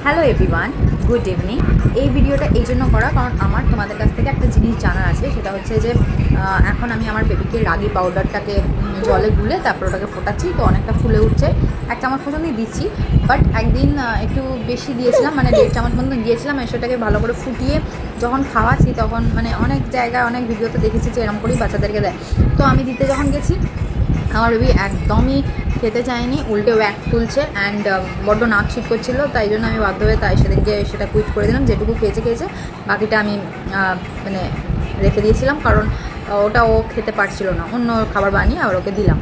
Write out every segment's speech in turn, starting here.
Hello everyone, good evening. এই ভিডিওটা এই জন্য করা কারণ আমার তোমাদের কাছ থেকে একটা জিনিস জানার আছে। সেটা হচ্ছে যে এখন আমি আমার বেবিকে রাগি পাউডারটাকে জলে গুলে তারপর ওটাকে ফোটাচ্ছি, তো অনেকটা ফুলে উঠছে। 1 চামচ পর্যন্তই দিচ্ছি, বাট একদিন একটু বেশি দিয়েছিলাম, মানে 1.5 চামচ পর্যন্ত দিয়েছিলাম। সেটাকে ভালো করে ফুটিয়ে যখন খাওয়াচ্ছি তখন মানে অনেক জায়গায় অনেক ভিডিওতে দেখেছি যে এরকম করেই বাচ্চাদেরকে দেয়। তো আমি দিতে যখন গেছি আমার বেবি একদমই খেতে চায়নি, উল্টে ওয়াক তুলছে অ্যান্ড বড্ড নাক শীত করছিলো। তাই জন্য আমি বাধ্য হয়ে সেদিনকে সেটা কুইট করে দিলাম। যেটুকু খেয়েছে বাকিটা আমি মানে রেখে দিয়েছিলাম, কারণ ওটা ও খেতে পারছিল না। অন্য খাবার বানিয়ে আবার ওকে দিলাম।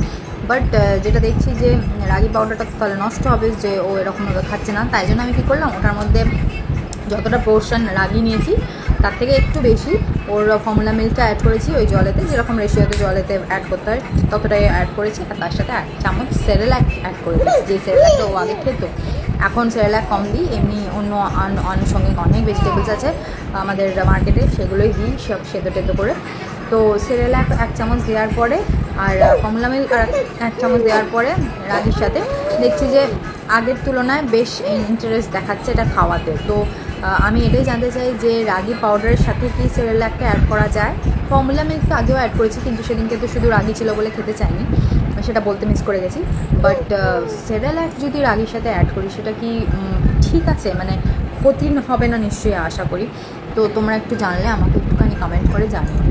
বাট যেটা দেখছি যে রাগি পাউডারটা তাহলে নষ্ট হবে, যে ও এরকমভাবে খাচ্ছে না। তাই জন্য আমি কী করলাম, ওটার মধ্যে যতটা পোর্শন রাগি নিয়েছি তার থেকে একটু বেশি ওর ফর্মুলা মিল্কটা অ্যাড করেছি। ওই জলেতে যেরকম রেশিওতে জলেতে অ্যাড করতে হয় ততটাই অ্যাড করেছি। আর তার সাথে 1 চামচ সেরেল্যাক অ্যাড করে দিয়েছি। যে সেরেল্যাকটা ও আগে খেত, এখন সেরেল্যাক কম দিই, এমনি অন্য আনুষঙ্গিক অনেক ভেজিটেবলস আছে আমাদের মার্কেটে, সেগুলোই দিই সব সেদ্ধ টেদ্ধ করে। তো সেরেল্যাক 1 চামচ দেওয়ার পরে আর ফর্মুলা মিল্ক আর 1 চামচ দেওয়ার পরে রাগির সাথে দেখছি যে আগের তুলনায় বেশ ইন্টারেস্ট দেখাচ্ছে এটা খাওয়াতে। তো আমি এটাই জানতে চাই যে রাগি পাউডারের সাথে কি সেরেল্যাকটা অ্যাড করা যায়। ফর্মুলা মিল্ক তো আগেও অ্যাড করেছি, কিন্তু সেদিনকে তো শুধু রাগি ছিল বলে খেতে চাইনি, সেটা বলতে মিস করে গেছি। বাট সেরেল্যাক যদি রাগির সাথে অ্যাড করি সেটা কি ঠিক আছে, মানে ক্ষতি হবে না নিশ্চয়ই, আশা করি। তো তোমরা একটু জানলে আমাকে একটুখানি কমেন্ট করে জানিও।